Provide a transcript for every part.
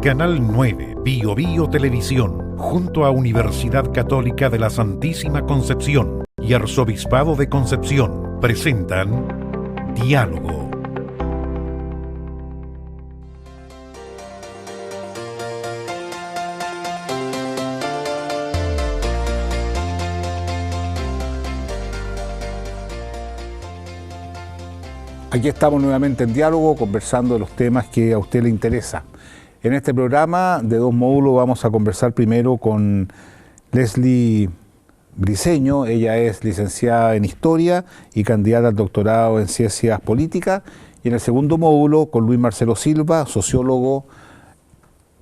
Canal 9, Bio Bio Televisión, junto a Universidad Católica de la Santísima Concepción y Arzobispado de Concepción, presentan Diálogo. Aquí estamos nuevamente en diálogo, conversando de los temas que a usted le interesa. En este programa de 2 módulos vamos a conversar primero con Leslie Briceño. Ella es licenciada en Historia y candidata al doctorado en Ciencias Políticas. Y en el segundo módulo con Luis Marcelo Silva, sociólogo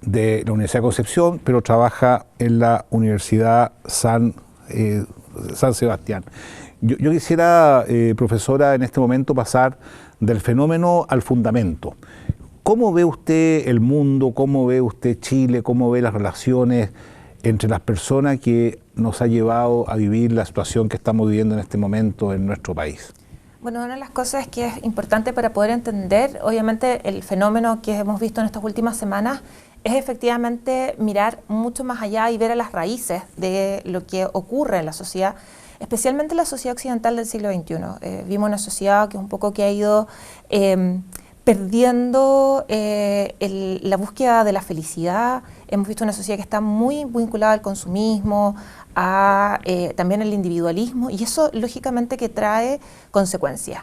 de la Universidad de Concepción, pero trabaja en la Universidad San Sebastián. Yo quisiera, profesora, en este momento pasar del fenómeno al fundamento. ¿Cómo ve usted el mundo? ¿Cómo ve usted Chile? ¿Cómo ve las relaciones entre las personas que nos ha llevado a vivir la situación que estamos viviendo en este momento en nuestro país? Bueno, una de las cosas que es importante para poder entender, obviamente, el fenómeno que hemos visto en estas últimas semanas es efectivamente mirar mucho más allá y ver a las raíces de lo que ocurre en la sociedad, especialmente la sociedad occidental del siglo XXI. Vimos una sociedad que un poco que ha ido perdiendo la búsqueda de la felicidad. Hemos visto una sociedad que está muy vinculada al consumismo, también al individualismo, y eso lógicamente que trae consecuencias.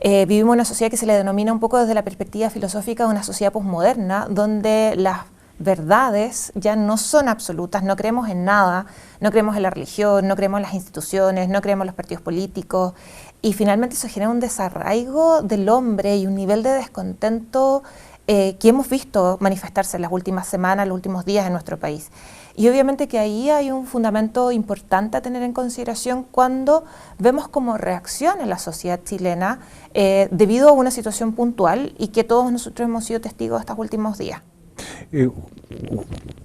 Vivimos una sociedad que se le denomina un poco desde la perspectiva filosófica de una sociedad posmoderna, donde las verdades ya no son absolutas, no creemos en nada, no creemos en la religión, no creemos en las instituciones, no creemos en los partidos políticos, y finalmente eso genera un desarraigo del hombre y un nivel de descontento que hemos visto manifestarse en las últimas semanas, los últimos días en nuestro país. Y obviamente que ahí hay un fundamento importante a tener en consideración cuando vemos como reacción en la sociedad chilena debido a una situación puntual y que todos nosotros hemos sido testigos de estos últimos días.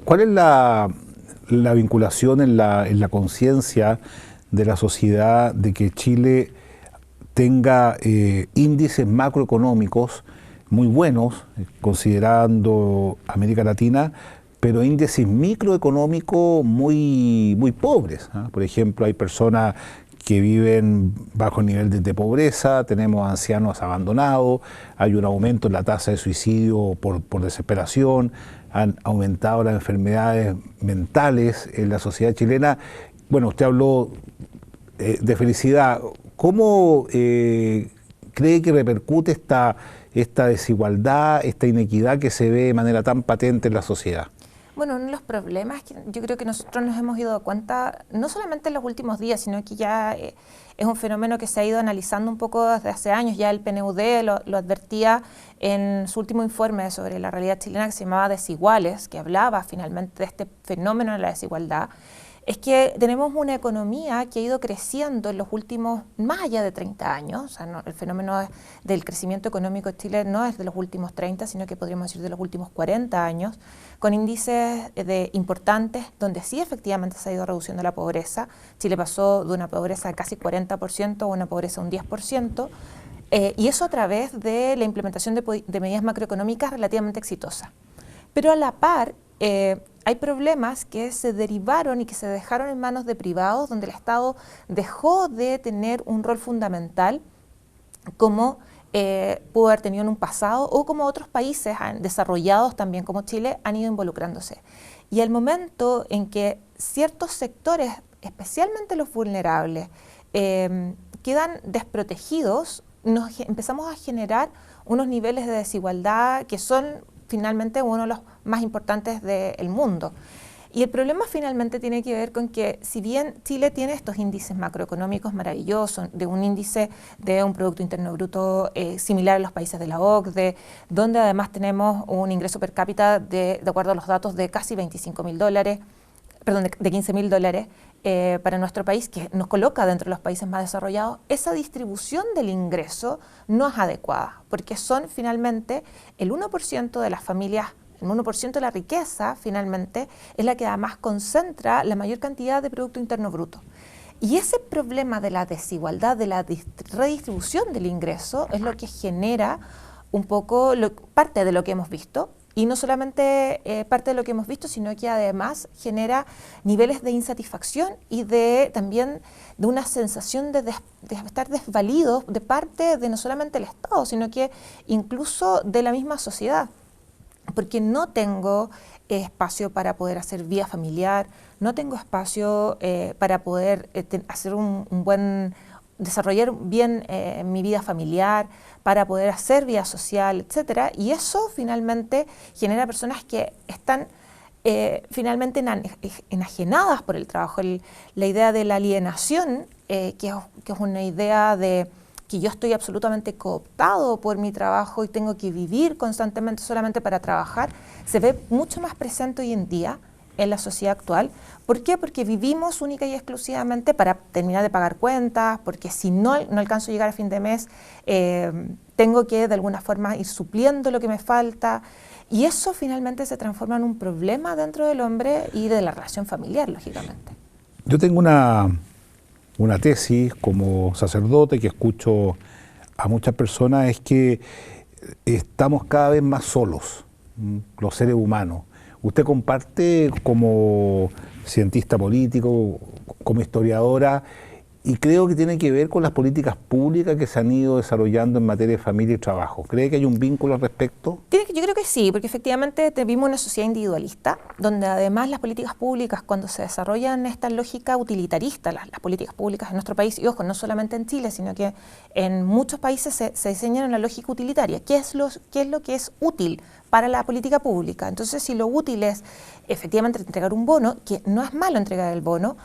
¿Cuál es la vinculación en la conciencia de la sociedad de que Chile tenga índices macroeconómicos muy buenos, considerando América Latina, pero índices microeconómicos muy pobres? Por ejemplo, hay personas que viven bajo el nivel de pobreza, tenemos ancianos abandonados, hay un aumento en la tasa de suicidio por desesperación, han aumentado las enfermedades mentales en la sociedad chilena. Bueno, usted habló de felicidad. ¿Cómo cree que repercute esta desigualdad, esta inequidad que se ve de manera tan patente en la sociedad? Bueno, uno de los problemas que yo creo que nosotros nos hemos ido dando cuenta, no solamente en los últimos días, sino que ya es un fenómeno que se ha ido analizando un poco desde hace años. Ya el PNUD lo advertía en su último informe sobre la realidad chilena, que se llamaba Desiguales, que hablaba finalmente de este fenómeno de la desigualdad. Es que tenemos una economía que ha ido creciendo en los últimos, más allá de 30 años, o sea, el fenómeno del crecimiento económico en Chile no es de los últimos 30, sino que podríamos decir de los últimos 40 años, con índices importantes, donde sí efectivamente se ha ido reduciendo la pobreza. Chile pasó de una pobreza de casi 40% a una pobreza de un 10%, y eso a través de la implementación de medidas macroeconómicas relativamente exitosas. Pero a la par, hay problemas que se derivaron y que se dejaron en manos de privados, donde el Estado dejó de tener un rol fundamental como pudo haber tenido en un pasado, o como otros países desarrollados también como Chile han ido involucrándose. Y el momento en que ciertos sectores, especialmente los vulnerables, quedan desprotegidos, empezamos a generar unos niveles de desigualdad que son finalmente uno de los más importantes del mundo. Y el problema finalmente tiene que ver con que, si bien Chile tiene estos índices macroeconómicos maravillosos, de un índice de un Producto Interno Bruto similar a los países de la OCDE, donde además tenemos un ingreso per cápita de acuerdo a los datos de casi $25.000, perdón, de $15.000 para nuestro país, que nos coloca dentro de los países más desarrollados, esa distribución del ingreso no es adecuada, porque son finalmente el 1% de las familias, el 1% de la riqueza finalmente es la que además concentra la mayor cantidad de Producto Interno Bruto. Y ese problema de la desigualdad, de la redistribución del ingreso, es lo que genera un poco parte de lo que hemos visto. Y no solamente parte de lo que hemos visto, sino que además genera niveles de insatisfacción y también de una sensación de estar desvalidos de parte de no solamente el Estado, sino que incluso de la misma sociedad. Porque no tengo espacio para poder hacer vida familiar, no tengo espacio para poder hacer desarrollar bien mi vida familiar, para poder hacer vida social, etcétera. Y eso finalmente genera personas que están finalmente enajenadas por el trabajo. La idea de la alienación, que es una idea de que yo estoy absolutamente cooptado por mi trabajo y tengo que vivir constantemente solamente para trabajar, se ve mucho más presente hoy en día en la sociedad actual. ¿Por qué? Porque vivimos única y exclusivamente para terminar de pagar cuentas, porque si no alcanzo a llegar a fin de mes, tengo que de alguna forma ir supliendo lo que me falta, y eso finalmente se transforma en un problema dentro del hombre y de la relación familiar, lógicamente. Yo tengo una tesis como sacerdote que escucho a muchas personas, es que estamos cada vez más solos, los seres humanos. Usted comparte como cientista político, como historiadora, y creo que tiene que ver con las políticas públicas que se han ido desarrollando en materia de familia y trabajo. ¿Cree que hay un vínculo al respecto? Yo creo que sí, porque efectivamente vivimos una sociedad individualista, donde además las políticas públicas, cuando se desarrollan esta lógica utilitarista, las políticas públicas en nuestro país, y ojo, no solamente en Chile, sino que en muchos países se diseñan en la lógica utilitaria. ¿Qué es lo que es útil para la política pública? Entonces, si lo útil es efectivamente entregar un bono, que no es malo entregar el bono,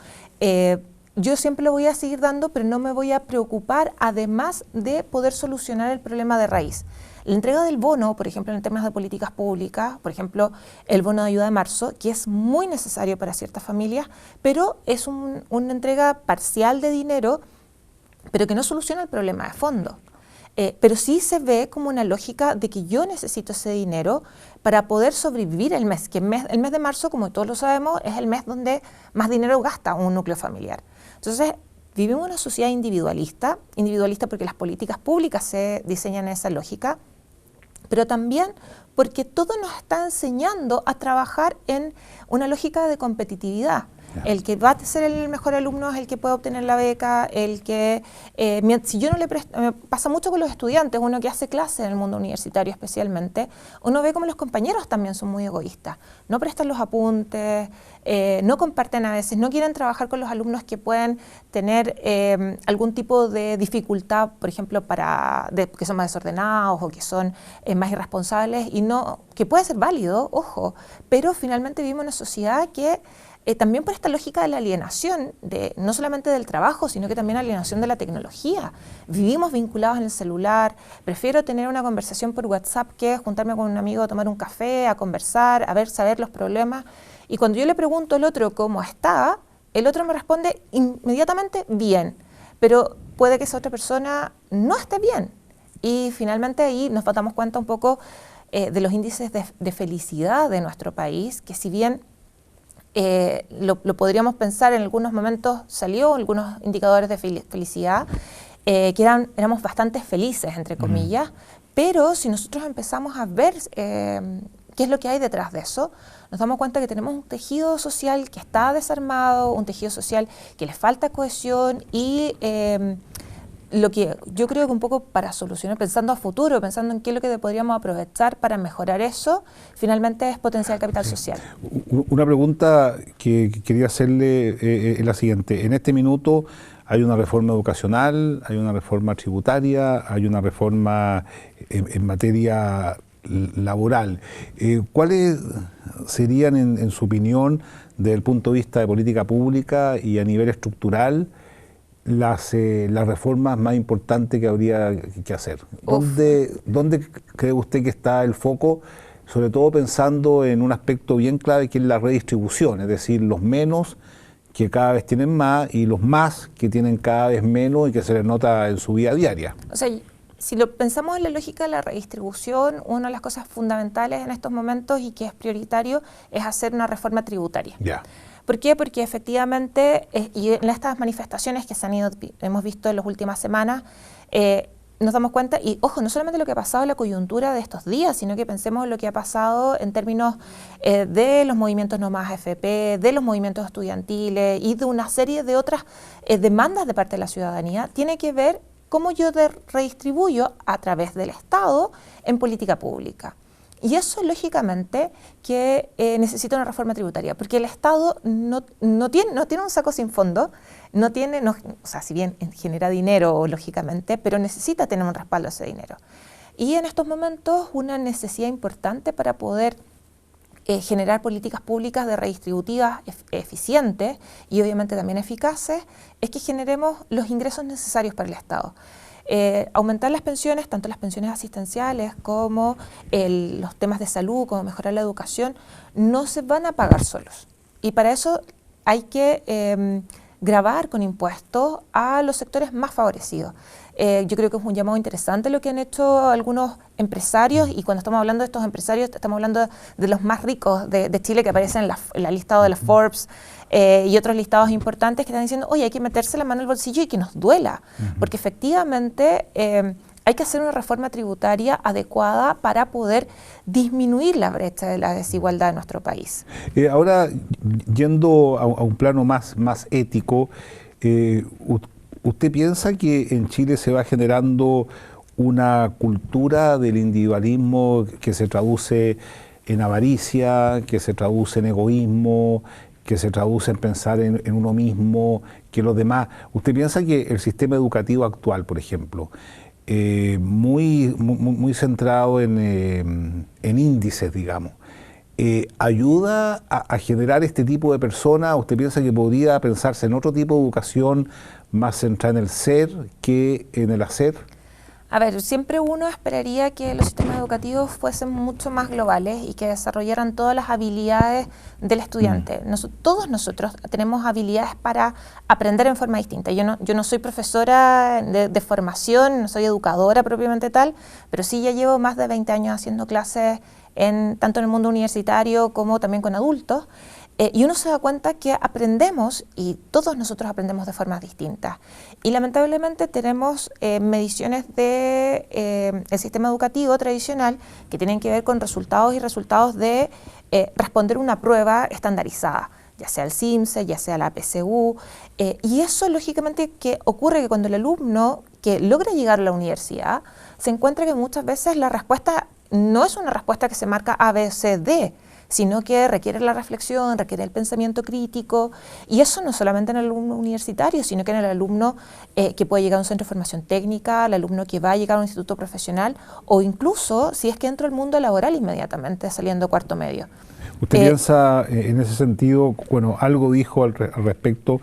yo siempre lo voy a seguir dando, pero no me voy a preocupar, además de poder solucionar el problema de raíz. La entrega del bono, por ejemplo, en temas de políticas públicas, por ejemplo, el bono de ayuda de marzo, que es muy necesario para ciertas familias, pero es una entrega parcial de dinero, pero que no soluciona el problema de fondo. Pero sí se ve como una lógica de que yo necesito ese dinero para poder sobrevivir el mes, que el mes de marzo, como todos lo sabemos, es el mes donde más dinero gasta un núcleo familiar. Entonces, vivimos una sociedad individualista porque las políticas públicas se diseñan en esa lógica, pero también porque todo nos está enseñando a trabajar en una lógica de competitividad. El que va a ser el mejor alumno es el que puede obtener la beca, el que, si yo no le presto, me pasa mucho con los estudiantes, uno que hace clase en el mundo universitario especialmente, uno ve como los compañeros también son muy egoístas, no prestan los apuntes, no comparten a veces, no quieren trabajar con los alumnos que pueden tener algún tipo de dificultad, por ejemplo, que son más desordenados o que son más irresponsables, y no, que puede ser válido, ojo, pero finalmente vivimos en una sociedad que también por esta lógica de la alienación, no solamente del trabajo, sino que también la alienación de la tecnología. Vivimos vinculados en el celular, prefiero tener una conversación por WhatsApp que juntarme con un amigo a tomar un café, a conversar, saber los problemas. Y cuando yo le pregunto al otro cómo está, el otro me responde inmediatamente bien, pero puede que esa otra persona no esté bien. Y finalmente ahí nos damos cuenta un poco de los índices de felicidad de nuestro país, que si bien lo podríamos pensar en algunos momentos, salió algunos indicadores de felicidad, que éramos bastante felices, entre comillas, pero si nosotros empezamos a ver qué es lo que hay detrás de eso, nos damos cuenta que tenemos un tejido social que está desarmado, un tejido social que le falta cohesión, y lo que yo creo que un poco para solucionar, pensando a futuro, pensando en qué es lo que podríamos aprovechar para mejorar eso, finalmente es potenciar el capital social. Una pregunta que quería hacerle es la siguiente. En este minuto hay una reforma educacional, hay una reforma tributaria, hay una reforma en materia laboral. ¿Cuáles serían, en su opinión, desde el punto de vista de política pública y a nivel estructural, las reformas más importantes que habría que hacer? ¿Dónde cree usted que está el foco, sobre todo pensando en un aspecto bien clave, que es la redistribución, es decir, los menos que cada vez tienen más y los más que tienen cada vez menos y que se les nota en su vida diaria? O sea, si lo pensamos en la lógica de la redistribución, una de las cosas fundamentales en estos momentos y que es prioritario es hacer una reforma tributaria. Ya. ¿Por qué? Porque efectivamente, y en estas manifestaciones que hemos visto en las últimas semanas, nos damos cuenta, y ojo, no solamente lo que ha pasado en la coyuntura de estos días, sino que pensemos en lo que ha pasado en términos de los movimientos no más AFP, de los movimientos estudiantiles y de una serie de otras demandas de parte de la ciudadanía, tiene que ver cómo yo redistribuyo a través del Estado en política pública. Y eso, lógicamente, que necesita una reforma tributaria, porque el Estado no tiene un saco sin fondo, o sea, si bien genera dinero, lógicamente, pero necesita tener un respaldo a ese dinero. Y en estos momentos, una necesidad importante para poder generar políticas públicas de redistributivas eficientes y obviamente también eficaces, es que generemos los ingresos necesarios para el Estado. Aumentar las pensiones, tanto las pensiones asistenciales como los temas de salud, como mejorar la educación, no se van a pagar solos. Y para eso hay que gravar con impuestos a los sectores más favorecidos. Yo creo que es un llamado interesante lo que han hecho algunos empresarios, y cuando estamos hablando de estos empresarios estamos hablando de los más ricos de Chile que aparecen en la listado de la Forbes y otros listados importantes que están diciendo, oye, hay que meterse la mano en el bolsillo y que nos duela, porque efectivamente hay que hacer una reforma tributaria adecuada para poder disminuir la brecha de la desigualdad en nuestro país. Ahora, yendo a un plano más ético, ¿usted piensa que en Chile se va generando una cultura del individualismo que se traduce en avaricia, que se traduce en egoísmo, que se traduce en pensar en uno mismo, que los demás? ¿Usted piensa que el sistema educativo actual, por ejemplo, muy centrado en índices, digamos, ayuda a generar este tipo de personas? ¿Usted piensa que podría pensarse en otro tipo de educación más centrada en el ser que en el hacer? A ver, siempre uno esperaría que los sistemas educativos fuesen mucho más globales y que desarrollaran todas las habilidades del estudiante. Todos nosotros tenemos habilidades para aprender en forma distinta. Yo no soy profesora de formación, no soy educadora propiamente tal, pero sí ya llevo más de 20 años haciendo clases tanto en el mundo universitario como también con adultos. Y uno se da cuenta que aprendemos, y todos nosotros aprendemos de formas distintas. Y lamentablemente tenemos mediciones del sistema educativo tradicional que tienen que ver con resultados de responder una prueba estandarizada, ya sea el CIMSE, ya sea la PSU. Y eso, lógicamente, que ocurre que cuando el alumno que logra llegar a la universidad se encuentra que muchas veces la respuesta no es una respuesta que se marca A, B, C, D, sino que requiere la reflexión, requiere el pensamiento crítico, y eso no solamente en el alumno universitario, sino que en el alumno que puede llegar a un centro de formación técnica, el alumno que va a llegar a un instituto profesional, o incluso si es que entra al mundo laboral inmediatamente saliendo cuarto medio. ¿Usted piensa en ese sentido, bueno, algo dijo al respecto,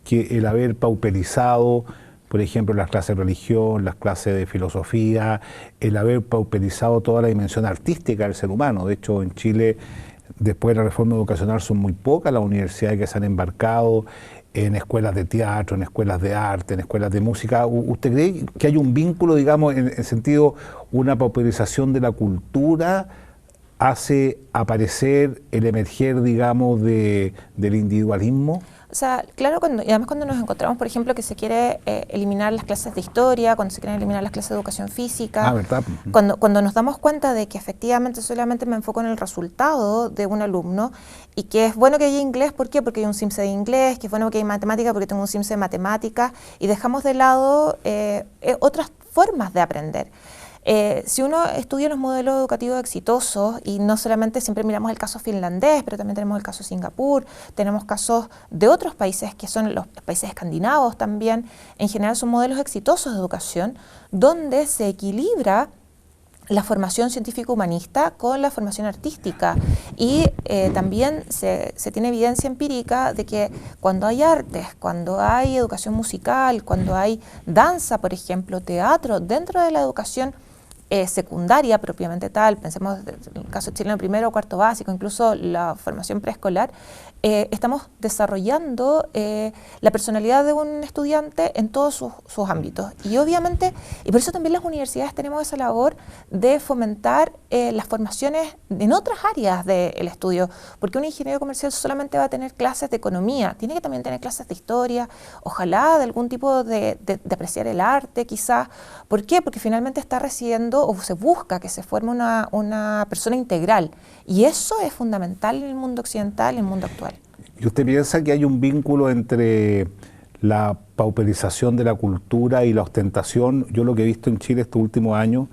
que el haber pauperizado, por ejemplo, las clases de religión, las clases de filosofía, el haber pauperizado toda la dimensión artística del ser humano? De hecho, en Chile, después de la reforma educacional, son muy pocas las universidades que se han embarcado en escuelas de teatro, en escuelas de arte, en escuelas de música. ¿Usted cree que hay un vínculo, digamos, en sentido, una pauperización de la cultura hace aparecer el emerger, digamos, del individualismo? O sea, claro, y además cuando nos encontramos, por ejemplo, que se quiere eliminar las clases de historia, cuando se quieren eliminar las clases de educación física, ¿verdad? Cuando nos damos cuenta de que efectivamente solamente me enfoco en el resultado de un alumno, y que es bueno que haya inglés, ¿por qué? Porque hay un CIMSE de inglés, que es bueno que haya matemática porque tengo un CIMSE de matemáticas, y dejamos de lado otras formas de aprender. Si uno estudia los modelos educativos exitosos, y no solamente siempre miramos el caso finlandés, pero también tenemos el caso de Singapur, tenemos casos de otros países que son los países escandinavos también, en general son modelos exitosos de educación, donde se equilibra la formación científico-humanista con la formación artística, y también se tiene evidencia empírica de que cuando hay artes, cuando hay educación musical, cuando hay danza, por ejemplo, teatro, dentro de la educación secundaria propiamente tal, pensemos en el caso chileno, primero o cuarto básico, incluso la formación preescolar, estamos desarrollando la personalidad de un estudiante en todos sus ámbitos. Y obviamente, y por eso también las universidades tenemos esa labor de fomentar las formaciones en otras áreas del estudio, porque un ingeniero comercial solamente va a tener clases de economía, tiene que también tener clases de historia, ojalá de algún tipo de apreciar el arte quizás. ¿Por qué? Porque finalmente está recibiendo o se busca que se forme una persona integral, y eso es fundamental en el mundo occidental, en el mundo actual. ¿Y usted piensa que hay un vínculo entre la pauperización de la cultura y la ostentación? Yo lo que he visto en Chile estos últimos años,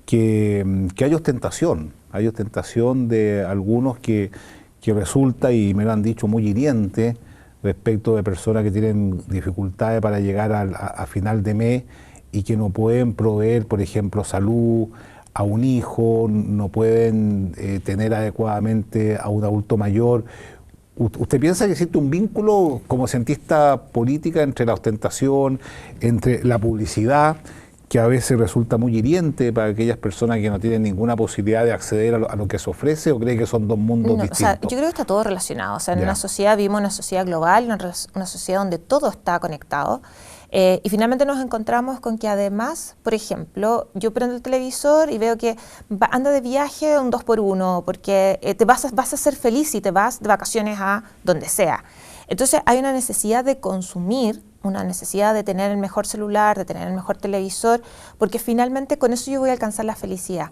que hay ostentación de algunos que resulta, y me lo han dicho, muy hiriente respecto de personas que tienen dificultades para llegar a final de mes y que no pueden proveer, por ejemplo, salud a un hijo, no pueden tener adecuadamente a un adulto mayor. ¿Usted piensa que existe un vínculo como cientista política entre la ostentación, entre la publicidad, que a veces resulta muy hiriente para aquellas personas que no tienen ninguna posibilidad de acceder a lo que se ofrece, o cree que son dos mundos distintos? O sea, yo creo que está todo relacionado. O sea, en una sociedad, vivimos una sociedad global, una sociedad donde todo está conectado. Y finalmente nos encontramos con que además, por ejemplo, yo prendo el televisor y veo que anda de viaje un 2x1, porque vas a ser feliz si te vas de vacaciones a donde sea. Entonces hay una necesidad de consumir, una necesidad de tener el mejor celular, de tener el mejor televisor, porque finalmente con eso yo voy a alcanzar la felicidad.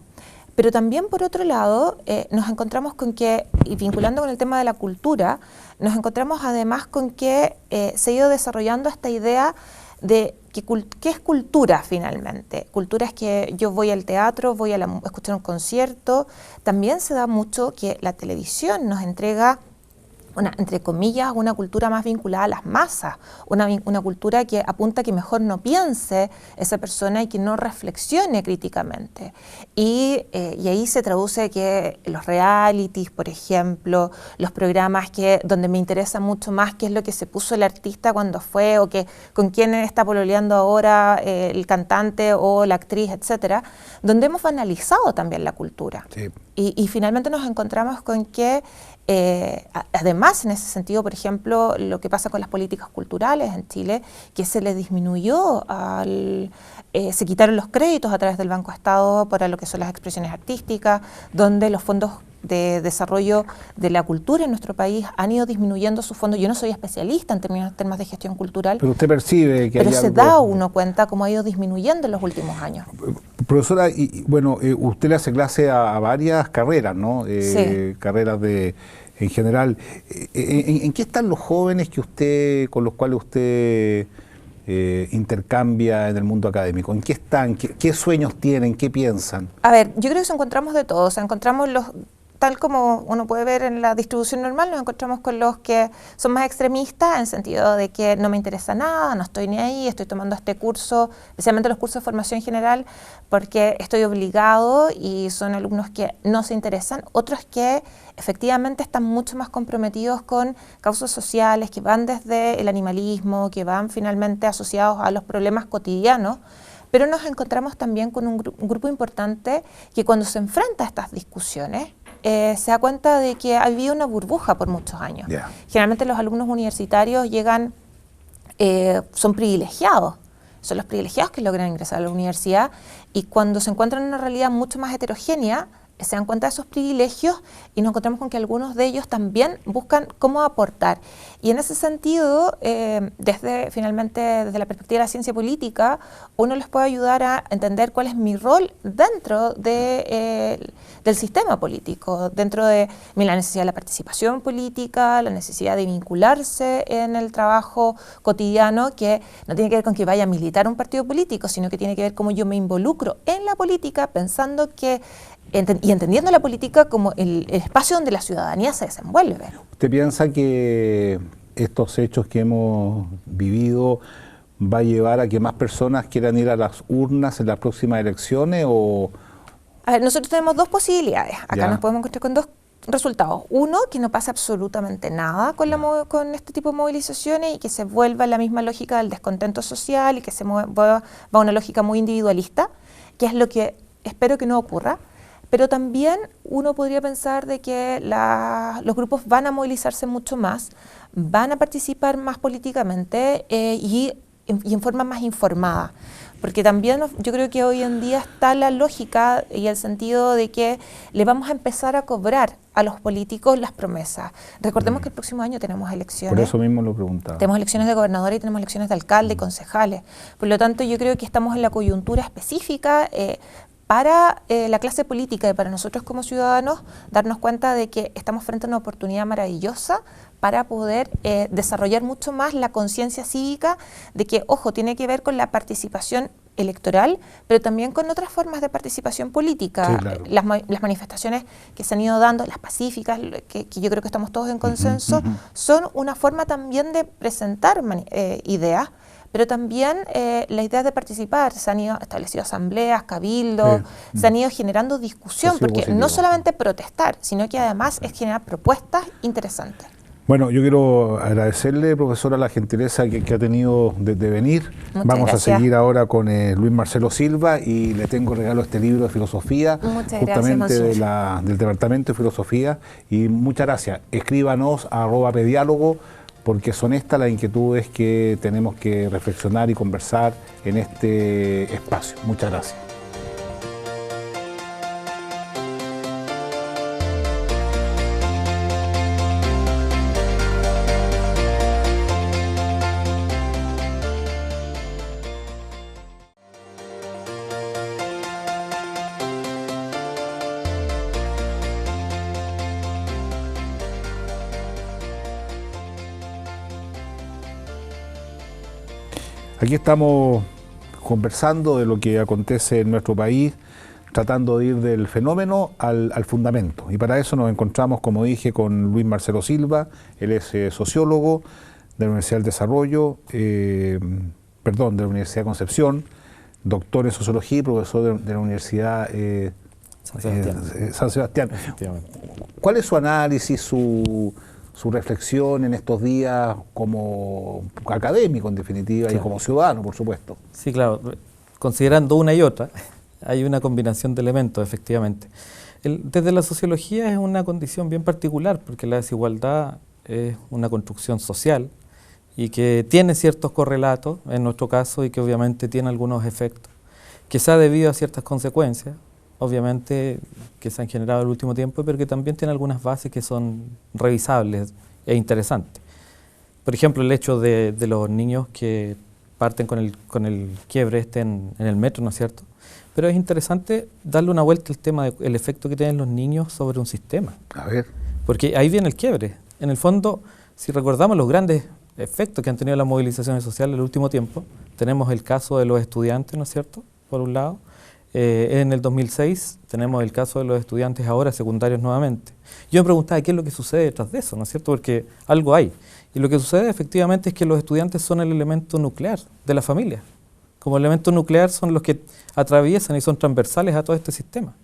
Pero también, por otro lado, nos encontramos con que, y vinculando con el tema de la cultura, nos encontramos además con que se ha ido desarrollando esta idea de qué es cultura finalmente. Cultura es que yo voy al teatro, voy a escuchar un concierto. También se da mucho que la televisión nos entrega entre comillas, una cultura más vinculada a las masas, una cultura que apunta a que mejor no piense esa persona y que no reflexione críticamente. Y ahí se traduce que los realities, por ejemplo, los programas donde me interesa mucho más qué es lo que se puso el artista cuando fue, o con quién está pololeando ahora el cantante o la actriz, etcétera, donde hemos banalizado también la cultura. Sí. Y finalmente nos encontramos con que además, en ese sentido, por ejemplo, lo que pasa con las políticas culturales en Chile, que se le disminuyó, se quitaron los créditos a través del Banco Estado para lo que son las expresiones artísticas, donde los fondos de desarrollo de la cultura en nuestro país han ido disminuyendo sus fondos. Yo no soy especialista en temas de gestión cultural. Pero usted percibe que pero se da uno cuenta cómo ha ido disminuyendo en los últimos años. Profesora, usted le hace clase a varias carreras, ¿no? Sí. Carreras en general. ¿En qué están los jóvenes con los cuales usted intercambia en el mundo académico? ¿En qué están? ¿Qué sueños tienen? ¿Qué piensan? A ver, yo creo que encontramos de todo. O sea, encontramos tal como uno puede ver en la distribución normal, nos encontramos con los que son más extremistas, en el sentido de que no me interesa nada, no estoy ni ahí, estoy tomando este curso, especialmente los cursos de formación general, porque estoy obligado, y son alumnos que no se interesan. Otros que efectivamente están mucho más comprometidos con causas sociales, que van desde el animalismo, que van finalmente asociados a los problemas cotidianos. Pero nos encontramos también con un grupo importante que, cuando se enfrenta a estas discusiones, se da cuenta de que ha habido una burbuja por muchos años. Yeah. Generalmente los alumnos universitarios llegan, son privilegiados, son los privilegiados que logran ingresar a la universidad, y cuando se encuentran en una realidad mucho más heterogénea, se dan cuenta de esos privilegios, y nos encontramos con que algunos de ellos también buscan cómo aportar. Y en ese sentido, finalmente desde la perspectiva de la ciencia política, uno les puede ayudar a entender cuál es mi rol dentro del sistema político, dentro de la necesidad de la participación política, la necesidad de vincularse en el trabajo cotidiano, que no tiene que ver con que vaya a militar un partido político, sino que tiene que ver cómo yo me involucro en la política, pensando que y entendiendo la política como el espacio donde la ciudadanía se desenvuelve. ¿Usted piensa que estos hechos que hemos vivido va a llevar a que más personas quieran ir a las urnas en las próximas elecciones? A ver, nosotros tenemos dos posibilidades. Acá nos podemos encontrar con dos resultados. Uno, que no pasa absolutamente nada con este tipo de movilizaciones, y que se vuelva la misma lógica del descontento social, y que se mueva a una lógica muy individualista, que es lo que espero que no ocurra, pero también uno podría pensar de que los grupos van a movilizarse mucho más, van a participar más políticamente y en forma más informada. Porque también yo creo que hoy en día está la lógica y el sentido de que le vamos a empezar a cobrar a los políticos las promesas. Recordemos que el próximo año tenemos elecciones. Por eso mismo lo preguntaba. Tenemos elecciones de gobernadores y tenemos elecciones de alcalde y concejales. Por lo tanto, yo creo que estamos en la coyuntura específica para la clase política y para nosotros como ciudadanos darnos cuenta de que estamos frente a una oportunidad maravillosa para poder desarrollar mucho más la conciencia cívica de que, ojo, tiene que ver con la participación electoral, pero también con otras formas de participación política. Sí, claro. Las manifestaciones que se han ido dando, las pacíficas, que yo creo que estamos todos en consenso, son una forma también de presentar ideas, pero también la idea de participar. Se han ido establecido asambleas, cabildos, se han ido generando discusión, porque no solamente protestar, sino que además es generar propuestas interesantes. Bueno, yo quiero agradecerle, profesora, la gentileza que ha tenido de venir. Vamos a seguir ahora con Luis Marcelo Silva y le tengo regalo este libro de filosofía, justamente del Departamento de Filosofía. Y muchas gracias. Escríbanos a @pediálogo, porque son estas las inquietudes que tenemos que reflexionar y conversar en este espacio. Muchas gracias. Aquí estamos conversando de lo que acontece en nuestro país, tratando de ir del fenómeno al fundamento. Y para eso nos encontramos, como dije, con Luis Marcelo Silva. Él es sociólogo de la Universidad del Desarrollo, de la Universidad de Concepción, doctor en sociología y profesor de la Universidad San Sebastián. ¿Cuál es su análisis, su reflexión en estos días como académico, en definitiva, y como ciudadano, por supuesto? Sí, claro. Considerando una y otra, hay una combinación de elementos, efectivamente. Desde la sociología es una condición bien particular, porque la desigualdad es una construcción social y que tiene ciertos correlatos, en nuestro caso, y que obviamente tiene algunos efectos, que se ha debido a ciertas consecuencias, obviamente, que se han generado en el último tiempo, pero que también tiene algunas bases que son revisables e interesantes. Por ejemplo, el hecho de los niños que parten con el quiebre en el metro, ¿no es cierto? Pero es interesante darle una vuelta al tema del efecto que tienen los niños sobre un sistema. A ver. Porque ahí viene el quiebre. En el fondo, si recordamos los grandes efectos que han tenido las movilizaciones sociales en el último tiempo, tenemos el caso de los estudiantes, ¿no es cierto?, por un lado. En el 2006 tenemos el caso de los estudiantes ahora secundarios nuevamente. Yo me preguntaba qué es lo que sucede detrás de eso, ¿no es cierto?, porque algo hay. Y lo que sucede efectivamente es que los estudiantes son el elemento nuclear de la familia. Como elemento nuclear son los que atraviesan y son transversales a todo este sistema.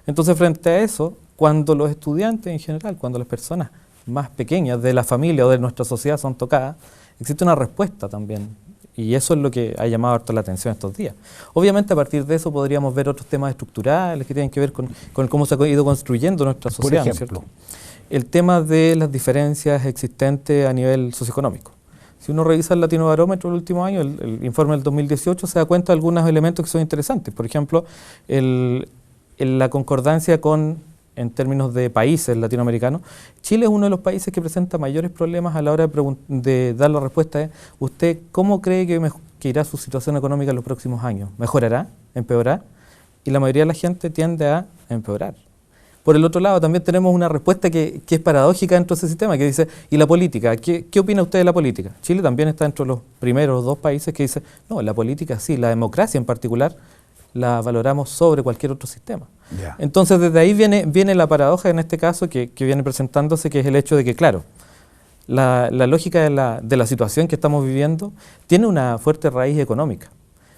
Entonces, frente a eso, cuando los estudiantes en general, cuando las personas más pequeñas de la familia o de nuestra sociedad son tocadas, existe una respuesta también. Y eso es lo que ha llamado harto la atención estos días. Obviamente, a partir de eso podríamos ver otros temas estructurales que tienen que ver con cómo se ha ido construyendo nuestra sociedad. Por ejemplo, ¿no es cierto? El tema de las diferencias existentes a nivel socioeconómico. Si uno revisa el Latinobarómetro del último año, el informe del 2018, se da cuenta de algunos elementos que son interesantes. Por ejemplo, la concordancia en términos de países latinoamericanos, Chile es uno de los países que presenta mayores problemas a la hora de dar la respuesta. ¿Usted cómo cree que irá su situación económica en los próximos años? ¿Mejorará? ¿Empeorará? Y la mayoría de la gente tiende a empeorar. Por el otro lado, también tenemos una respuesta que es paradójica dentro de ese sistema, que dice, ¿y la política? ¿Qué opina usted de la política? Chile también está dentro de los primeros dos países que dice, no, la política sí, la democracia en particular, la valoramos sobre cualquier otro sistema. Yeah. Entonces, desde ahí viene la paradoja en este caso que viene presentándose, que es el hecho de que, claro, la lógica de la situación que estamos viviendo tiene una fuerte raíz económica.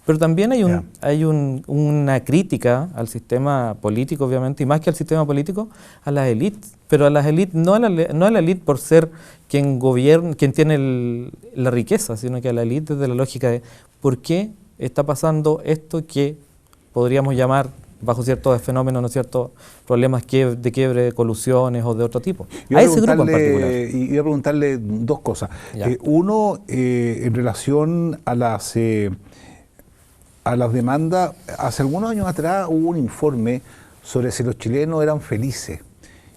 Pero también hay una crítica al sistema político, obviamente, y más que al sistema político, a las élites. Pero a las élites, no a la élite por ser quien gobierna, quien tiene la riqueza, sino que a la élite desde la lógica de por qué está pasando esto que podríamos llamar bajo ciertos fenómenos, ¿no es cierto?, problemas de quiebre, de colusiones o de otro tipo. Yo A ese grupo en particular. y voy a preguntarle dos cosas. Ya. Uno, en relación a las demandas, hace algunos años atrás hubo un informe sobre si los chilenos eran felices.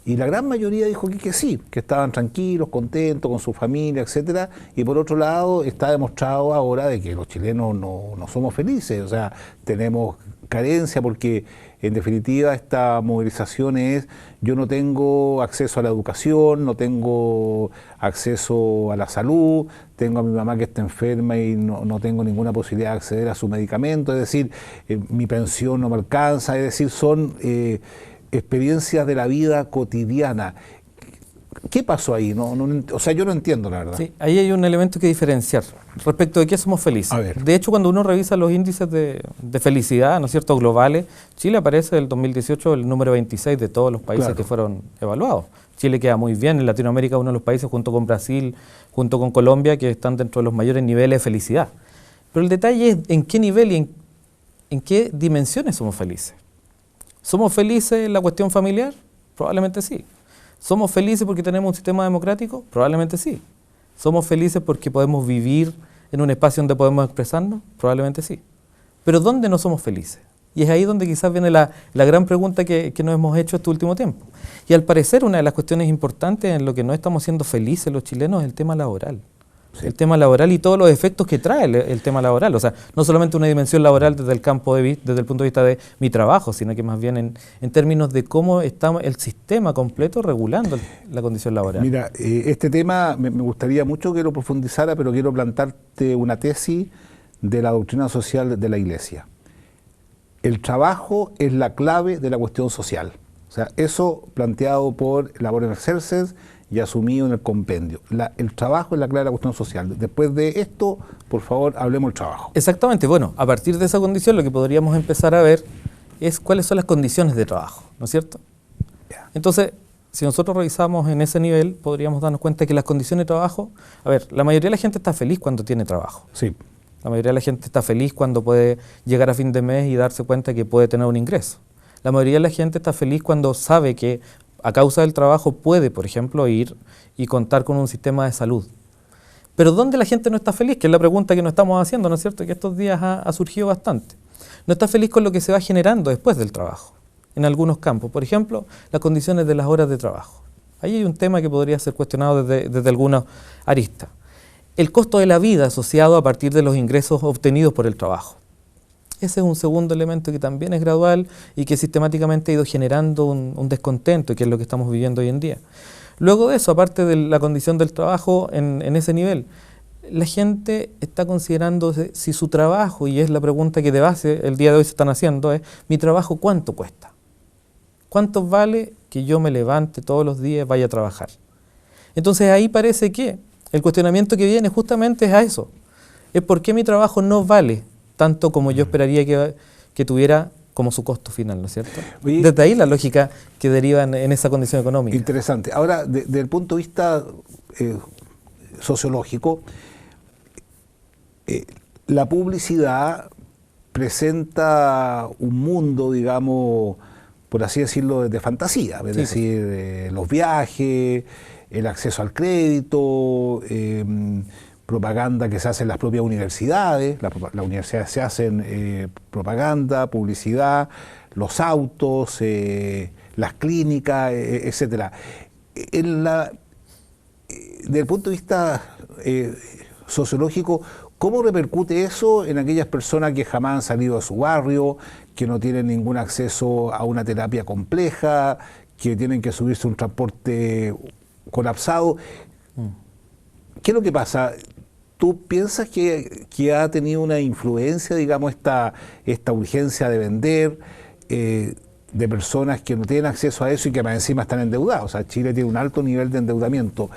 Y la gran mayoría dijo que sí, que estaban tranquilos, contentos con su familia, etcétera. Y por otro lado, está demostrado ahora de que los chilenos no somos felices. O sea, tenemos carencia porque, en definitiva, esta movilización es: yo no tengo acceso a la educación, no tengo acceso a la salud, tengo a mi mamá que está enferma y no tengo ninguna posibilidad de acceder a su medicamento, es decir, mi pensión no me alcanza, es decir, son experiencias de la vida cotidiana. ¿Qué pasó ahí? O sea, yo no entiendo, la verdad. Sí, ahí hay un elemento que diferenciar respecto de qué somos felices. A ver. De hecho, cuando uno revisa los índices de felicidad, ¿no es cierto?, globales, Chile aparece en el 2018 el número 26 de todos los países que fueron evaluados. Chile queda muy bien, en Latinoamérica uno de los países junto con Brasil, junto con Colombia, que están dentro de los mayores niveles de felicidad. Pero el detalle es en qué nivel y en qué dimensiones somos felices. ¿Somos felices en la cuestión familiar? Probablemente sí. ¿Somos felices porque tenemos un sistema democrático? Probablemente sí. ¿Somos felices porque podemos vivir en un espacio donde podemos expresarnos? Probablemente sí. Pero ¿dónde no somos felices? Y es ahí donde quizás viene la gran pregunta que nos hemos hecho este último tiempo. Y al parecer una de las cuestiones importantes en lo que no estamos siendo felices los chilenos es el tema laboral. Sí. El tema laboral y todos los efectos que trae el tema laboral. O sea, no solamente una dimensión laboral desde el punto de vista de mi trabajo, sino que más bien en términos de cómo está el sistema completo regulando la condición laboral. Mira, este tema me gustaría mucho que lo profundizara, pero quiero plantarte una tesis de la doctrina social de la Iglesia. El trabajo es la clave de la cuestión social. O sea, eso planteado por Labor en Excelsis y asumido en el compendio. El trabajo es la clave de la cuestión social. Después de esto, por favor, hablemos del trabajo. Exactamente. Bueno, a partir de esa condición lo que podríamos empezar a ver es cuáles son las condiciones de trabajo, ¿no es cierto? Yeah. Entonces, si nosotros revisamos en ese nivel, podríamos darnos cuenta que las condiciones de trabajo, a ver, la mayoría de la gente está feliz cuando tiene trabajo. Sí. La mayoría de la gente está feliz cuando puede llegar a fin de mes y darse cuenta que puede tener un ingreso. La mayoría de la gente está feliz cuando sabe que a causa del trabajo puede, por ejemplo, ir y contar con un sistema de salud. Pero ¿dónde la gente no está feliz? Que es la pregunta que nos estamos haciendo, ¿no es cierto? Que estos días ha surgido bastante. No está feliz con lo que se va generando después del trabajo, en algunos campos. Por ejemplo, las condiciones de las horas de trabajo. Ahí hay un tema que podría ser cuestionado desde algunas aristas. El costo de la vida asociado a partir de los ingresos obtenidos por el trabajo. Ese es un segundo elemento que también es gradual y que sistemáticamente ha ido generando un descontento, que es lo que estamos viviendo hoy en día. Luego de eso, aparte de la condición del trabajo en ese nivel, la gente está considerando si su trabajo, y es la pregunta que de base el día de hoy se están haciendo, es: ¿mi trabajo cuánto cuesta? ¿Cuánto vale que yo me levante todos los días y vaya a trabajar? Entonces ahí parece que el cuestionamiento que viene justamente es a eso. Es por qué mi trabajo no vale tanto como yo esperaría que tuviera como su costo final, ¿no es cierto? Oye, desde ahí la lógica que deriva en esa condición económica. Interesante. Ahora, desde el punto de vista sociológico, la publicidad presenta un mundo, digamos, por así decirlo, de fantasía, es decir, los viajes, el acceso al crédito, propaganda que se hace en las propias universidades, las universidades se hacen propaganda, publicidad, los autos, las clínicas, etcétera. Desde el punto de vista sociológico, ¿cómo repercute eso en aquellas personas que jamás han salido de su barrio, que no tienen ningún acceso a una terapia compleja, que tienen que subirse a un transporte colapsado? ¿Qué es lo que pasa? ¿Tú piensas que ha tenido una influencia, digamos, esta urgencia de vender, de personas que no tienen acceso a eso y que más encima están endeudados? O sea, Chile tiene un alto nivel de endeudamiento.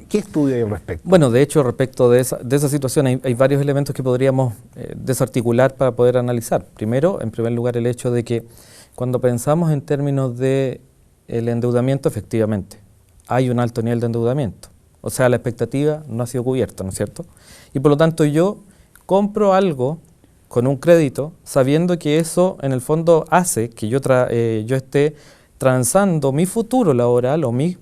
¿Qué estudia hay al respecto? Bueno, de hecho, respecto de esa situación hay varios elementos que podríamos desarticular para poder analizar. Primero, en primer lugar, el hecho de que cuando pensamos en términos de el endeudamiento, efectivamente, hay un alto nivel de endeudamiento. O sea, la expectativa no ha sido cubierta, ¿no es cierto? Y por lo tanto yo compro algo con un crédito, sabiendo que eso en el fondo hace que yo esté transando mi futuro laboral o mi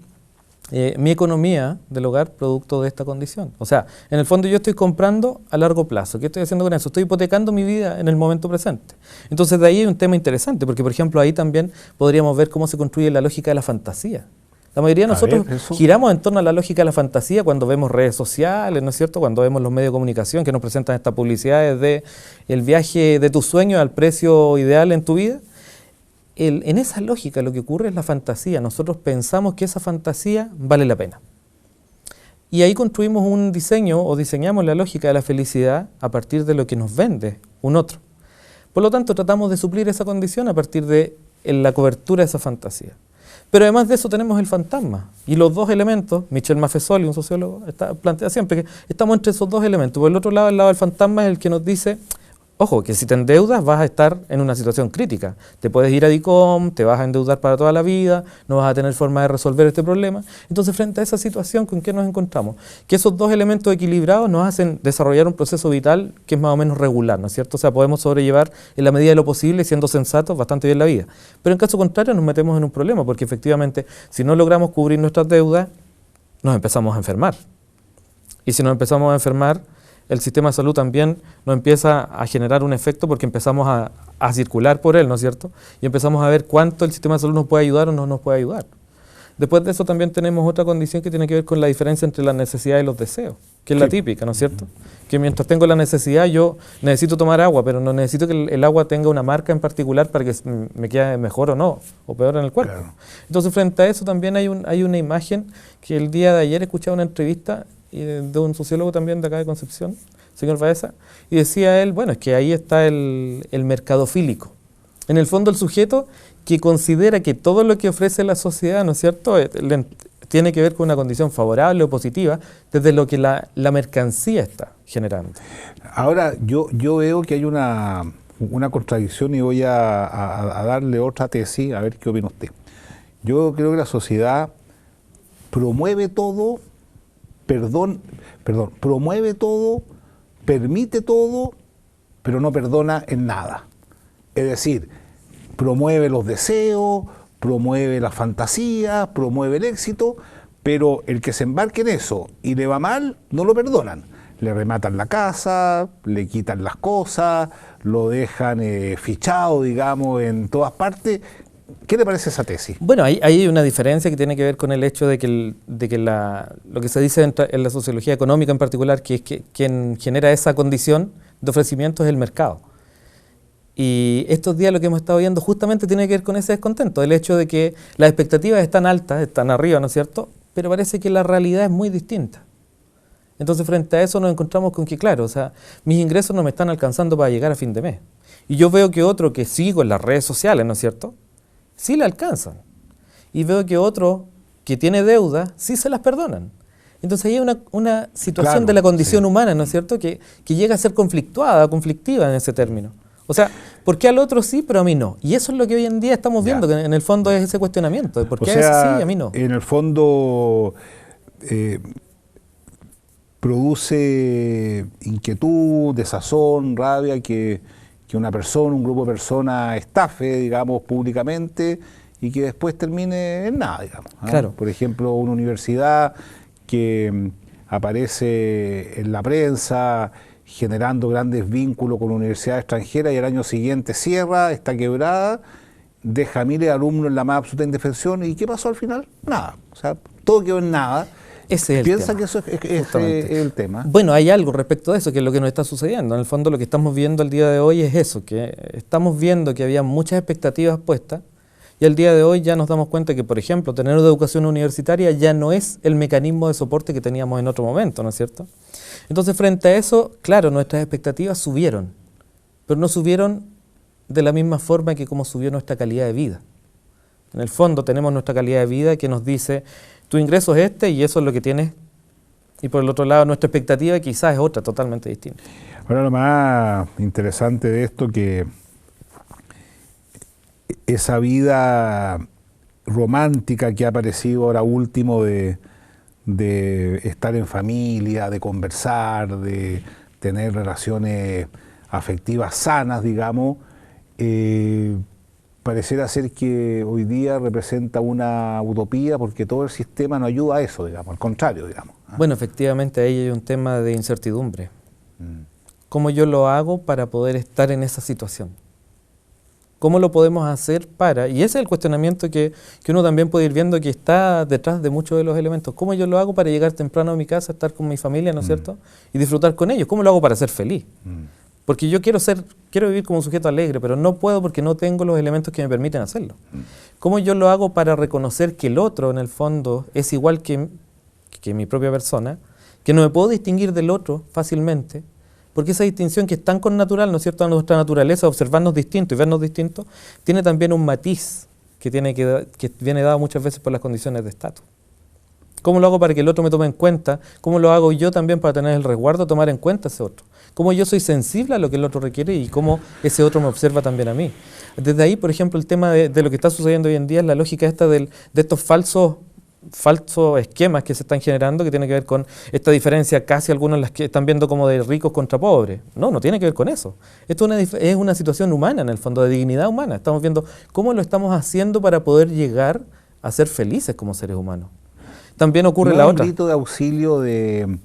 economía del hogar producto de esta condición. O sea, en el fondo yo estoy comprando a largo plazo. ¿Qué estoy haciendo con eso? Estoy hipotecando mi vida en el momento presente. Entonces de ahí hay un tema interesante, porque por ejemplo ahí también podríamos ver cómo se construye la lógica de la fantasía. La mayoría de nosotros giramos en torno a la lógica de la fantasía cuando vemos redes sociales, ¿no es cierto? Cuando vemos los medios de comunicación que nos presentan estas publicidades de el viaje de tus sueños al precio ideal en tu vida. En esa lógica lo que ocurre es la fantasía. Nosotros pensamos que esa fantasía vale la pena. Y ahí construimos un diseño o diseñamos la lógica de la felicidad a partir de lo que nos vende un otro. Por lo tanto, tratamos de suplir esa condición a partir de la cobertura de esa fantasía. Pero además de eso tenemos el fantasma. Y los dos elementos, Michel Maffesoli, un sociólogo, plantea siempre que estamos entre esos dos elementos. Por el otro lado, el lado del fantasma es el que nos dice, ojo, que si te endeudas vas a estar en una situación crítica. Te puedes ir a DICOM, te vas a endeudar para toda la vida, no vas a tener forma de resolver este problema. Entonces, frente a esa situación, ¿con qué nos encontramos? Que esos dos elementos equilibrados nos hacen desarrollar un proceso vital que es más o menos regular, ¿no es cierto? O sea, podemos sobrellevar en la medida de lo posible, siendo sensatos, bastante bien la vida. Pero en caso contrario nos metemos en un problema, porque efectivamente, si no logramos cubrir nuestras deudas, nos empezamos a enfermar. Y si nos empezamos a enfermar, el sistema de salud también nos empieza a generar un efecto porque empezamos a circular por él, ¿no es cierto? Y empezamos a ver cuánto el sistema de salud nos puede ayudar o no nos puede ayudar. Después de eso también tenemos otra condición que tiene que ver con la diferencia entre la necesidad y los deseos, que es la típica, ¿no es cierto? Que mientras tengo la necesidad yo necesito tomar agua, pero no necesito que el agua tenga una marca en particular para que me quede mejor o no, o peor en el cuerpo. Claro. Entonces frente a eso también hay una imagen que el día de ayer escuchaba una entrevista de un sociólogo también de acá de Concepción, señor Baeza, y decía él, bueno, es que ahí está el mercado fílico. En el fondo el sujeto que considera que todo lo que ofrece la sociedad, ¿no es cierto?, tiene que ver con una condición favorable o positiva desde lo que la mercancía está generando. Ahora, yo veo que hay una contradicción y voy a darle otra tesis, a ver qué opina usted. Yo creo que la sociedad promueve todo, promueve todo, permite todo, pero no perdona en nada. Es decir, promueve los deseos, promueve la fantasía, promueve el éxito, pero el que se embarque en eso y le va mal, no lo perdonan. Le rematan la casa, le quitan las cosas, lo dejan fichado, digamos, en todas partes. ¿Qué le parece esa tesis? Bueno, ahí hay una diferencia que tiene que ver con el hecho de que lo que se dice en la sociología económica en particular, que es que quien genera esa condición de ofrecimiento es el mercado. Y estos días lo que hemos estado viendo justamente tiene que ver con ese descontento, el hecho de que las expectativas están altas, están arriba, ¿no es cierto?, pero parece que la realidad es muy distinta. Entonces frente a eso nos encontramos con que, claro, o sea, mis ingresos no me están alcanzando para llegar a fin de mes. Y yo veo que otro que sigo en las redes sociales, ¿no es cierto?, sí le alcanzan. Y veo que otro que tiene deuda, sí se las perdonan. Entonces ahí hay una situación, claro, de la condición humana, ¿no es cierto?, que llega a ser conflictiva en ese término. O sea, ¿por qué al otro sí, pero a mí no? Y eso es lo que hoy en día estamos viendo, que en el fondo es ese cuestionamiento, de por qué a ese sí y a mí no. En el fondo produce inquietud, desazón, rabia que una persona, un grupo de personas estafe, digamos, públicamente y que después termine en nada, digamos. Claro. Por ejemplo, una universidad que aparece en la prensa generando grandes vínculos con universidades extranjeras y al año siguiente cierra, está quebrada, deja miles de alumnos en la más absoluta indefensión. ¿Y qué pasó al final? Nada. O sea, todo quedó en nada. Ese es ¿Piensa el tema. que eso es el tema? Bueno, hay algo respecto de eso, que es lo que nos está sucediendo. En el fondo lo que estamos viendo el día de hoy es eso, que estamos viendo que había muchas expectativas puestas y al día de hoy ya nos damos cuenta que, por ejemplo, tener una educación universitaria ya no es el mecanismo de soporte que teníamos en otro momento, ¿no es cierto? Entonces, frente a eso, claro, nuestras expectativas subieron, pero no subieron de la misma forma que como subió nuestra calidad de vida. En el fondo tenemos nuestra calidad de vida que nos dice, tu ingreso es este y eso es lo que tienes, y por el otro lado nuestra expectativa quizás es otra, totalmente distinta. Ahora lo más interesante de esto que esa vida romántica que ha aparecido ahora último de estar en familia, de conversar, de tener relaciones afectivas sanas, digamos, pareciera ser que hoy día representa una utopía porque todo el sistema no ayuda a eso, digamos, al contrario, digamos. Bueno, efectivamente ahí hay un tema de incertidumbre. ¿Cómo yo lo hago para poder estar en esa situación? ¿Cómo lo podemos hacer para...? Y ese es el cuestionamiento que uno también puede ir viendo que está detrás de muchos de los elementos. ¿Cómo yo lo hago para llegar temprano a mi casa, estar con mi familia, ¿no es cierto? Y disfrutar con ellos. ¿Cómo lo hago para ser feliz? Porque yo quiero vivir como un sujeto alegre, pero no puedo porque no tengo los elementos que me permiten hacerlo. ¿Cómo yo lo hago para reconocer que el otro, en el fondo, es igual que mi propia persona, que no me puedo distinguir del otro fácilmente? Porque esa distinción que es tan connatural, ¿no es cierto?, a nuestra naturaleza, observarnos distintos y vernos distintos, tiene también un matiz que viene dado muchas veces por las condiciones de estatus. ¿Cómo lo hago para que el otro me tome en cuenta? ¿Cómo lo hago yo también para tener el resguardo de tomar en cuenta a ese otro? ¿Cómo yo soy sensible a lo que el otro requiere y cómo ese otro me observa también a mí? Desde ahí, por ejemplo, el tema de lo que está sucediendo hoy en día es la lógica esta de estos falsos esquemas que se están generando, que tiene que ver con esta diferencia, casi algunos las que están viendo como de ricos contra pobres. No tiene que ver con eso. Esto es una situación humana, en el fondo, de dignidad humana. Estamos viendo cómo lo estamos haciendo para poder llegar a ser felices como seres humanos. También ocurre la otra. Un grito de auxilio de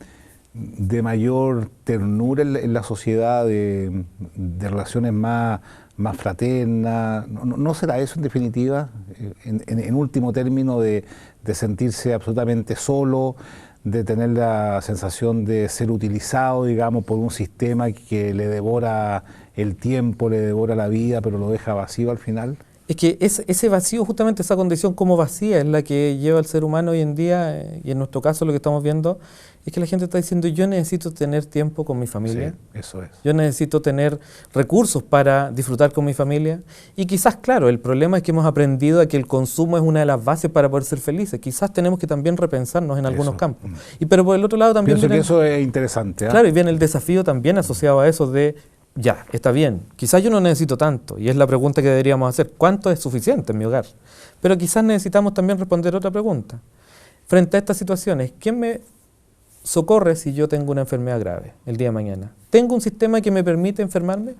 mayor ternura en la sociedad, de relaciones más fraternas. ¿No será eso en definitiva, en último término, de sentirse absolutamente solo, de tener la sensación de ser utilizado, digamos, por un sistema que le devora el tiempo, le devora la vida, pero lo deja vacío al final? Es que ese vacío, justamente esa condición como vacía, es la que lleva al ser humano hoy en día, y en nuestro caso lo que estamos viendo es que la gente está diciendo: yo necesito tener tiempo con mi familia, sí, eso es. Yo necesito tener recursos para disfrutar con mi familia, y quizás, claro, el problema es que hemos aprendido a que el consumo es una de las bases para poder ser felices. Quizás tenemos que también repensarnos en algunos campos. Pero por el otro lado también... Pienso que eso es interesante. Claro, y viene el desafío también asociado a eso de... Ya, está bien, quizás yo no necesito tanto, y es la pregunta que deberíamos hacer: ¿cuánto es suficiente en mi hogar? Pero quizás necesitamos también responder otra pregunta. Frente a estas situaciones, ¿quién me socorre si yo tengo una enfermedad grave el día de mañana? ¿Tengo un sistema que me permite enfermarme?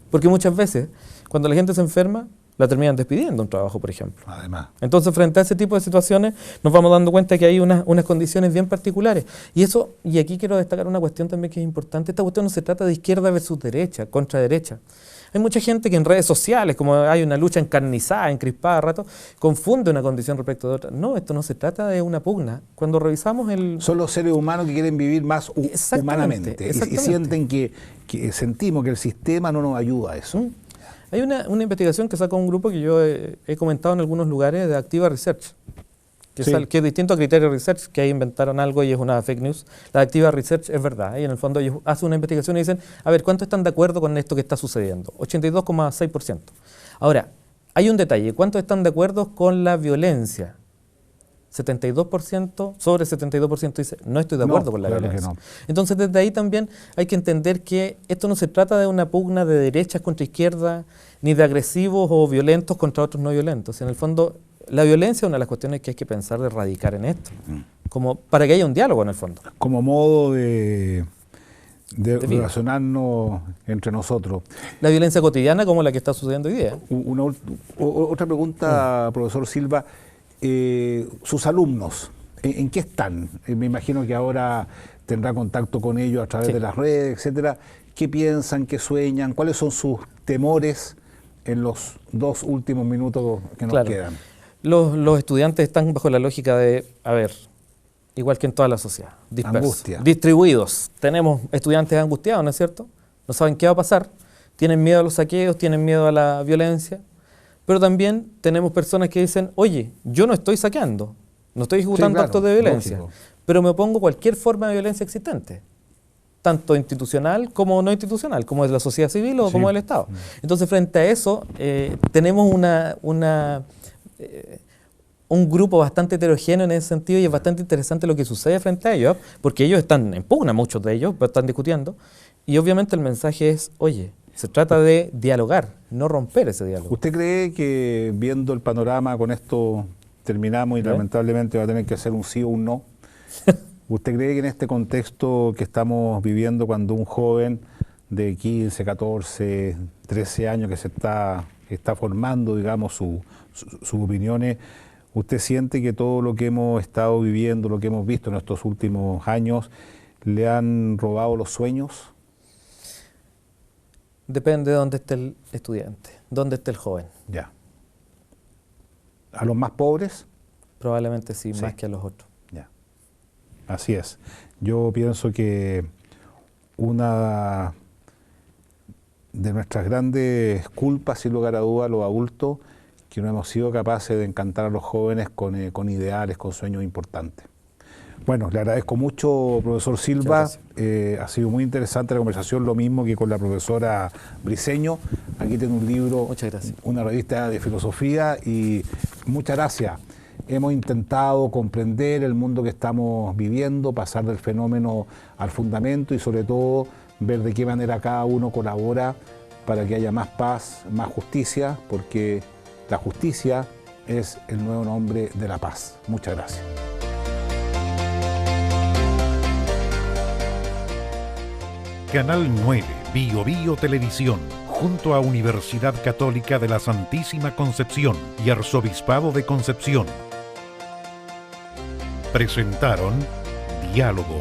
Porque muchas veces, cuando la gente se enferma, la terminan despidiendo un trabajo, por ejemplo. Además. Entonces, frente a ese tipo de situaciones, nos vamos dando cuenta que hay unas condiciones bien particulares. Y aquí quiero destacar una cuestión también que es importante. Esta cuestión no se trata de izquierda versus derecha, contra derecha. Hay mucha gente que en redes sociales, como hay una lucha encarnizada, encrispada a rato, confunde una condición respecto de otra. No, esto no se trata de una pugna. Cuando revisamos Son los seres humanos que quieren vivir más humanamente y sienten que sentimos que el sistema no nos ayuda a eso. Hay una investigación que sacó un grupo que yo he comentado en algunos lugares, de Activa Research, que es distinto a Criterio Research, que ahí inventaron algo y es una fake news. La Activa Research es verdad, y en el fondo ellos hacen una investigación y dicen: a ver, ¿cuántos están de acuerdo con esto que está sucediendo? 82,6%. Ahora, hay un detalle: ¿cuántos están de acuerdo con la violencia? 72%, sobre 72% dice: no estoy de acuerdo con la violencia. Entonces, desde ahí también hay que entender que esto no se trata de una pugna de derechas contra izquierda, ni de agresivos o violentos contra otros no violentos. En el fondo, la violencia es una de las cuestiones que hay que pensar de erradicar en esto, como para que haya un diálogo en el fondo. Como modo de relacionarnos entre nosotros. La violencia cotidiana como la que está sucediendo hoy día. Otra pregunta, profesor Silva. Sus alumnos, ¿en qué están? Me imagino que ahora tendrá contacto con ellos a través de las redes, etcétera. ¿Qué piensan, qué sueñan? ¿Cuáles son sus temores en los 2 últimos minutos que nos quedan? Los estudiantes están bajo la lógica de, igual que en toda la sociedad, dispersos, distribuidos. Tenemos estudiantes angustiados, ¿no es cierto? No saben qué va a pasar, tienen miedo a los saqueos, tienen miedo a la violencia. Pero también tenemos personas que dicen: oye, yo no estoy saqueando, no estoy ejecutando actos de violencia, pero me opongo a cualquier forma de violencia existente, tanto institucional como no institucional, como es la sociedad civil o como el Estado. Entonces, frente a eso, tenemos un grupo bastante heterogéneo en ese sentido, y es bastante interesante lo que sucede frente a ellos, porque ellos están en pugna, muchos de ellos, están discutiendo, y obviamente el mensaje es: oye, se trata de dialogar, no romper ese diálogo. ¿Usted cree que, viendo el panorama, con esto terminamos y lamentablemente va a tener que hacer un sí o un no? ¿Usted cree que en este contexto que estamos viviendo, cuando un joven de 15, 14, 13 años que se está formando, digamos, sus opiniones, ¿usted siente que todo lo que hemos estado viviendo, lo que hemos visto en estos últimos años, le han robado los sueños? Depende de dónde esté el estudiante, dónde esté el joven. Ya. ¿A los más pobres? Probablemente sí, Sí. más que a los otros. Ya. Así es. Yo pienso que una de nuestras grandes culpas, sin lugar a duda, los adultos, que no hemos sido capaces de encantar a los jóvenes con ideales, con sueños importantes. Bueno, le agradezco mucho, profesor Silva. Ha sido muy interesante la conversación, lo mismo que con la profesora Briceño. Aquí tiene un libro, Muchas gracias. una revista de filosofía, y muchas gracias. Hemos intentado comprender el mundo que estamos viviendo, pasar del fenómeno al fundamento y sobre todo ver de qué manera cada uno colabora para que haya más paz, más justicia, porque la justicia es el nuevo nombre de la paz. Muchas gracias. Canal 9, Bio Bio Televisión, junto a Universidad Católica de la Santísima Concepción y Arzobispado de Concepción, presentaron Diálogo.